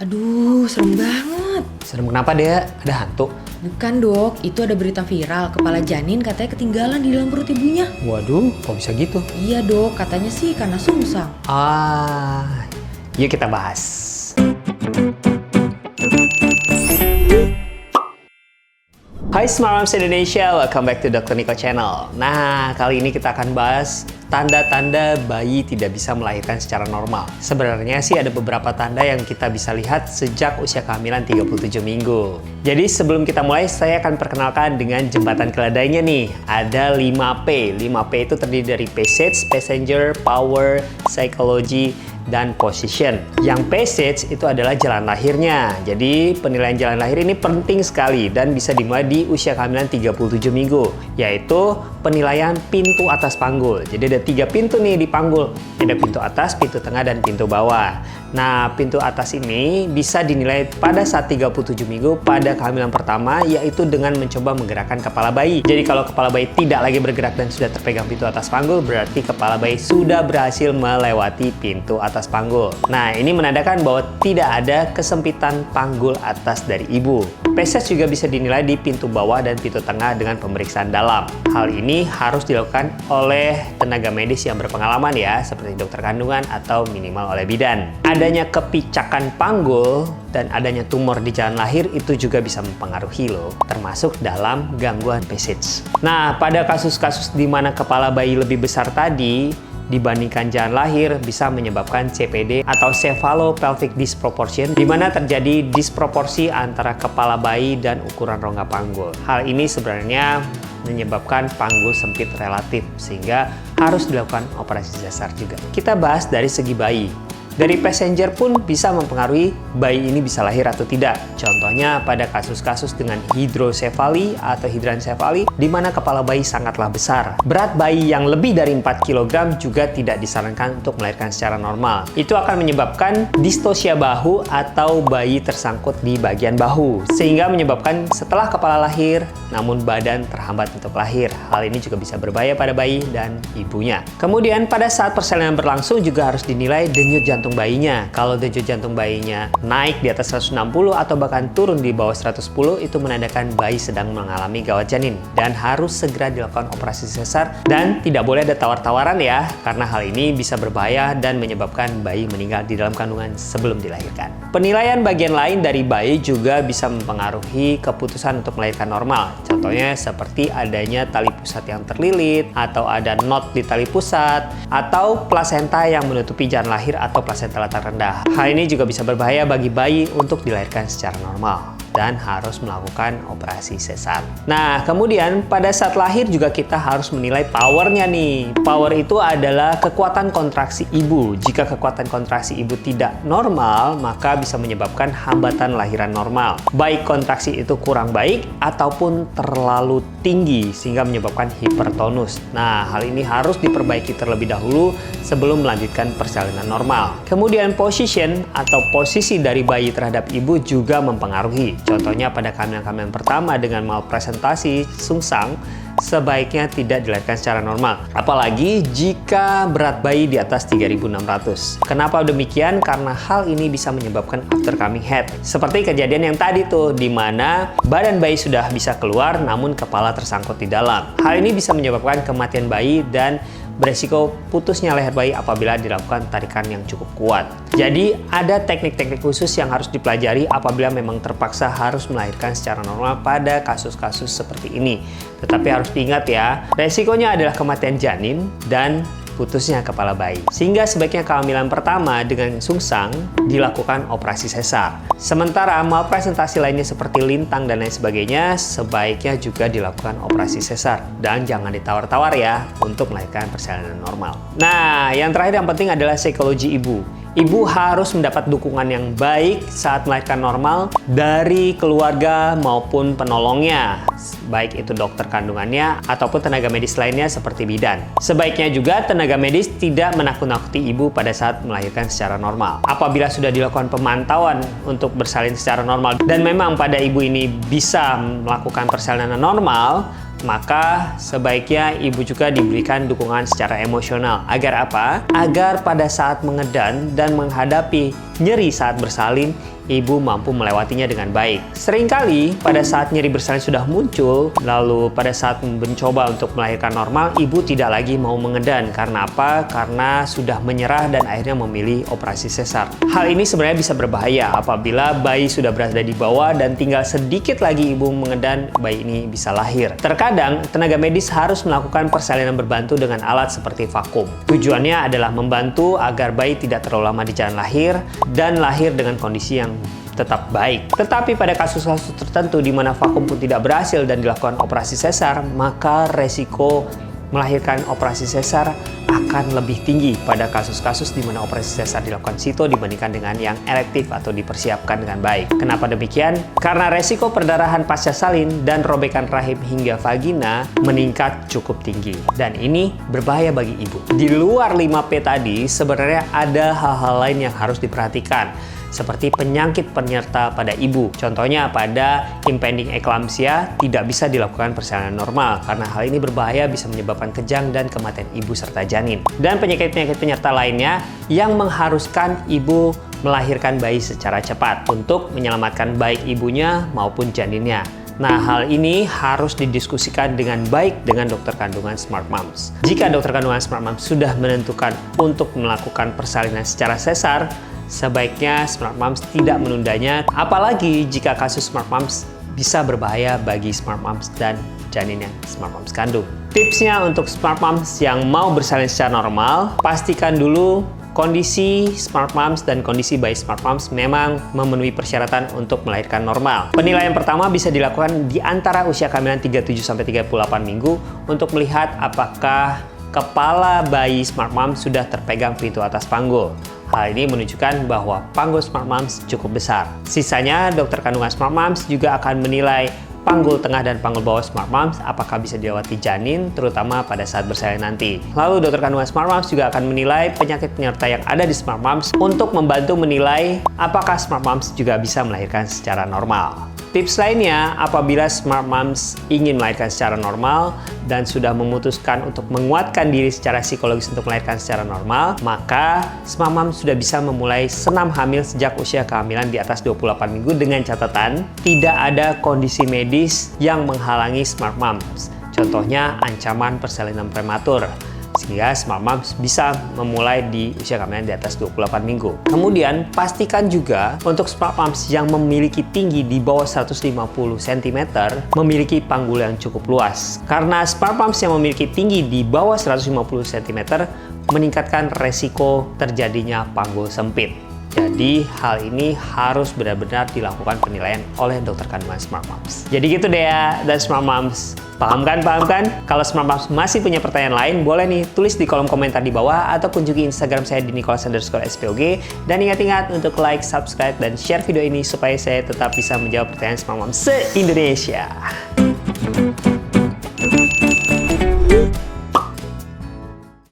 Aduh, serem banget. Serem kenapa, Dea? Ada hantu? Bukan dok, itu ada berita viral. Kepala janin katanya ketinggalan di dalam perut ibunya. Waduh, kok bisa gitu? Iya dok, katanya sih karena sungsang. Yuk kita bahas. Hai Smart Moms Indonesia, welcome back to Dr. Niko Channel. Nah, kali ini kita akan bahas tanda-tanda bayi tidak bisa melahirkan secara normal. Sebenarnya sih ada beberapa tanda yang kita bisa lihat sejak usia kehamilan 37 minggu. Jadi sebelum kita mulai, saya akan perkenalkan dengan jembatan keledainya nih. Ada 5P. 5P itu terdiri dari passage, passenger, power, psychology, dan position. Yang passage itu adalah jalan lahirnya. Jadi penilaian jalan lahir ini penting sekali dan bisa dimulai di usia kehamilan 37 minggu, yaitu penilaian pintu atas panggul. Jadi ada 3 pintu nih di panggul. Ada pintu atas, pintu tengah, dan pintu bawah. Nah, pintu atas ini bisa dinilai pada saat 37 minggu pada kehamilan pertama, yaitu dengan mencoba menggerakkan kepala bayi. Jadi kalau kepala bayi tidak lagi bergerak dan sudah terpegang pintu atas panggul, berarti kepala bayi sudah berhasil melewati pintu atas panggul. Nah, ini menandakan bahwa tidak ada kesempitan panggul atas dari ibu. Passage juga bisa dinilai di pintu bawah dan pintu tengah dengan pemeriksaan dalam. Hal ini harus dilakukan oleh tenaga medis yang berpengalaman ya, seperti dokter kandungan atau minimal oleh bidan. Adanya kepicakan panggul dan adanya tumor di jalan lahir itu juga bisa mempengaruhi loh, termasuk dalam gangguan passage. Nah, pada kasus-kasus di mana kepala bayi lebih besar tadi dibandingkan jalan lahir bisa menyebabkan CPD atau cephalopelvic disproportion, di mana terjadi disproporsi antara kepala bayi dan ukuran rongga panggul. Hal ini sebenarnya menyebabkan panggul sempit relatif, sehingga harus dilakukan operasi sesar juga. Kita bahas dari segi bayi. Dari passenger pun bisa mempengaruhi bayi ini bisa lahir atau tidak. Contohnya pada kasus-kasus dengan hidrosefali atau hidransefali, di mana kepala bayi sangatlah besar. Berat bayi yang lebih dari 4 kg juga tidak disarankan untuk melahirkan secara normal. Itu akan menyebabkan distosia bahu atau bayi tersangkut di bagian bahu, sehingga menyebabkan setelah kepala lahir, namun badan terhambat untuk lahir. Hal ini juga bisa berbahaya pada bayi dan ibunya. Kemudian pada saat persalinan berlangsung juga harus dinilai denyut jantung bayinya. Kalau denyut jantung bayinya naik di atas 160 atau bahkan turun di bawah 110, itu menandakan bayi sedang mengalami gawat janin dan harus segera dilakukan operasi sesar, dan tidak boleh ada tawar-tawaran ya, karena hal ini bisa berbahaya dan menyebabkan bayi meninggal di dalam kandungan sebelum dilahirkan. Penilaian bagian lain dari bayi juga bisa mempengaruhi keputusan untuk melahirkan normal. Contohnya seperti adanya tali pusat yang terlilit, atau ada knot di tali pusat, atau plasenta yang menutupi jalan lahir atau plasenta letak rendah. Hal ini juga bisa berbahaya bagi bayi untuk dilahirkan secara normal dan harus melakukan operasi sesar. Nah, kemudian pada saat lahir juga kita harus menilai powernya nih. Power itu adalah kekuatan kontraksi ibu. Jika kekuatan kontraksi ibu tidak normal, maka bisa menyebabkan hambatan lahiran normal. Baik kontraksi itu kurang baik ataupun terlalu tinggi sehingga menyebabkan hipertonus. Nah, hal ini harus diperbaiki terlebih dahulu sebelum melanjutkan persalinan normal. Kemudian position atau posisi dari bayi terhadap ibu juga mempengaruhi. Contohnya pada kehamilan pertama dengan malpresentasi sungsang, sebaiknya tidak dilahirkan secara normal. Apalagi jika berat bayi di atas 3.600. Kenapa demikian? Karena hal ini bisa menyebabkan after coming head. Seperti kejadian yang tadi tuh, di mana badan bayi sudah bisa keluar namun kepala tersangkut di dalam. Hal ini bisa menyebabkan kematian bayi dan beresiko putusnya leher bayi apabila dilakukan tarikan yang cukup kuat. Jadi ada teknik-teknik khusus yang harus dipelajari apabila memang terpaksa harus melahirkan secara normal pada kasus-kasus seperti ini. Tetapi harus diingat ya, resikonya adalah kematian janin dan putusnya kepala bayi. Sehingga sebaiknya kehamilan pertama dengan sungsang dilakukan operasi sesar. Sementara malpresentasi lainnya seperti lintang dan lain sebagainya, sebaiknya juga dilakukan operasi sesar. Dan jangan ditawar-tawar ya untuk melahirkan persalinan normal. Nah, yang terakhir yang penting adalah psikologi ibu. Ibu harus mendapat dukungan yang baik saat melahirkan normal dari keluarga maupun penolongnya, baik itu dokter kandungannya ataupun tenaga medis lainnya seperti bidan. Sebaiknya juga tenaga medis tidak menakut-nakuti ibu pada saat melahirkan secara normal. Apabila sudah dilakukan pemantauan untuk bersalin secara normal dan memang pada ibu ini bisa melakukan persalinan normal, maka sebaiknya ibu juga diberikan dukungan secara emosional. Agar apa? Agar pada saat mengedan dan menghadapi nyeri saat bersalin, ibu mampu melewatinya dengan baik. Seringkali pada saat nyeri bersalin sudah muncul, lalu pada saat mencoba untuk melahirkan normal, ibu tidak lagi mau mengedan. Karena apa? Karena sudah menyerah dan akhirnya memilih operasi sesar. Hal ini sebenarnya bisa berbahaya apabila bayi sudah berada di bawah dan tinggal sedikit lagi ibu mengedan, bayi ini bisa lahir. Terkadang tenaga medis harus melakukan persalinan berbantu dengan alat seperti vakum. Tujuannya adalah membantu agar bayi tidak terlalu lama di jalan lahir dan lahir dengan kondisi yang tetap baik. Tetapi pada kasus-kasus tertentu di mana vakum pun tidak berhasil dan dilakukan operasi sesar, maka resiko melahirkan operasi sesar akan lebih tinggi pada kasus-kasus di mana operasi sesar dilakukan sito dibandingkan dengan yang elektif atau dipersiapkan dengan baik. Kenapa demikian? Karena resiko perdarahan pasca salin dan robekan rahim hingga vagina meningkat cukup tinggi. Dan ini berbahaya bagi ibu. Di luar 5P tadi, sebenarnya ada hal-hal lain yang harus diperhatikan, seperti penyakit penyerta pada ibu. Contohnya pada impending eclampsia tidak bisa dilakukan persalinan normal karena hal ini berbahaya, bisa menyebabkan kejang dan kematian ibu serta janin. Dan penyakit-penyakit penyerta lainnya yang mengharuskan ibu melahirkan bayi secara cepat untuk menyelamatkan baik ibunya maupun janinnya. Nah, hal ini harus didiskusikan dengan baik dengan dokter kandungan Smart Moms. Jika dokter kandungan Smart Moms sudah menentukan untuk melakukan persalinan secara sesar, sebaiknya Smart Moms tidak menundanya, apalagi jika kasus Smart Moms bisa berbahaya bagi Smart Moms dan janin yang Smart Moms kandung. Tipsnya untuk Smart Moms yang mau bersalin secara normal, pastikan dulu kondisi Smart Moms dan kondisi bayi Smart Moms memang memenuhi persyaratan untuk melahirkan normal. Penilaian pertama bisa dilakukan di antara usia kehamilan 37-38 minggu untuk melihat apakah kepala bayi Smart Moms sudah terpegang pintu atas panggul. Hal ini menunjukkan bahwa panggul Smart Moms cukup besar. Sisanya, dokter kandungan Smart Moms juga akan menilai panggul tengah dan panggul bawah Smart Moms apakah bisa dilewati janin, terutama pada saat bersalin nanti. Lalu dokter kandungan Smart Moms juga akan menilai penyakit penyerta yang ada di Smart Moms untuk membantu menilai apakah Smart Moms juga bisa melahirkan secara normal. Tips lainnya, apabila Smart Moms ingin melahirkan secara normal dan sudah memutuskan untuk menguatkan diri secara psikologis untuk melahirkan secara normal, maka Smart Moms sudah bisa memulai senam hamil sejak usia kehamilan di atas 28 minggu dengan catatan tidak ada kondisi medis yang menghalangi Smart Moms. Contohnya ancaman persalinan prematur. Sehingga Smart Moms bisa memulai di usia kehamilan di atas 28 minggu. Kemudian, pastikan juga untuk Smart Moms yang memiliki tinggi di bawah 150 cm memiliki panggul yang cukup luas. Karena Smart Moms yang memiliki tinggi di bawah 150 cm meningkatkan resiko terjadinya panggul sempit. Jadi hal ini harus benar-benar dilakukan penilaian oleh dokter kandungan Smart Moms. Jadi gitu deh ya, dan Smart Moms. Paham kan? Kalau Smart Moms masih punya pertanyaan lain, boleh nih tulis di kolom komentar di bawah atau kunjungi Instagram saya di Nicholas_SPOG. Dan ingat-ingat untuk like, subscribe, dan share video ini supaya saya tetap bisa menjawab pertanyaan Smart Moms se-Indonesia.